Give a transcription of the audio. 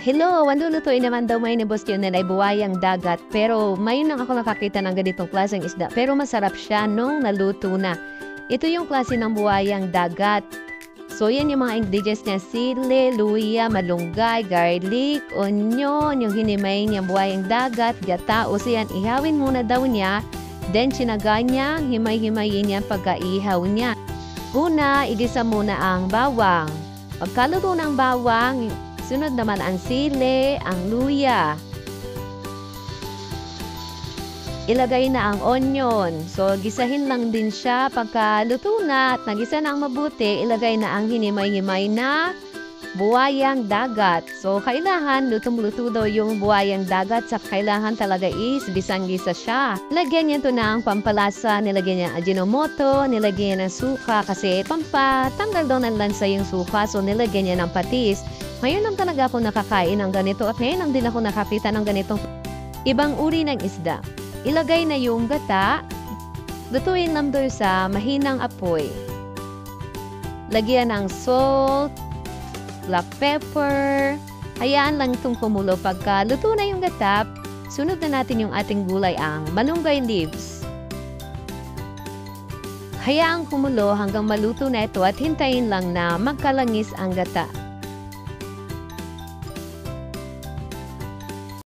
Hello, lulutuin naman daw may nibos yun na buwayang dagat. Pero mayon lang ako nakakita ng ganitong klaseng isda. Pero masarap siya nung naluto na. Ito yung klase ng buwayang dagat. So yan yung mga ingredients niya. Sili, luya, malunggay, garlic, onion, yung hinimay niya buwayang dagat, gata. O so yan, ihawin muna daw niya. Then chinaga niya, himay-himayin niya pagka-ihaw niya. Una, igisa muna ang bawang. Pagkaluto ng bawang, sunod naman ang sili, ang luya. Ilagay na ang onion. So, gisahin lang din siya. Pagkaluto na at nagisa na ang mabuti, ilagay na ang hinimay-himay na buwayang dagat. So, kailangan lutong-luto daw yung buwayang dagat sa kailangan talaga is bisang-gisa siya. Lagyan niya ito ng pampalasa, nilagyan niya ajinomoto, nilagyan niya ng suka kasi pampatanggal daw ng lansa yung suka. So, nilagyan niya ng patis. Ngayon lang talaga ako nakakain ng ganito at ngayon lang din ako nakakita ng ganitong ibang uri ng isda. Ilagay na yung gata. Lutuin lang doon sa mahinang apoy. Lagyan ng salt, black pepper. Hayaan lang itong kumulo. Pagka luto na yung gata, sunod na natin yung ating gulay, ang malunggay leaves. Hayaang kumulo hanggang maluto na ito at hintayin lang na magkalangis ang gata.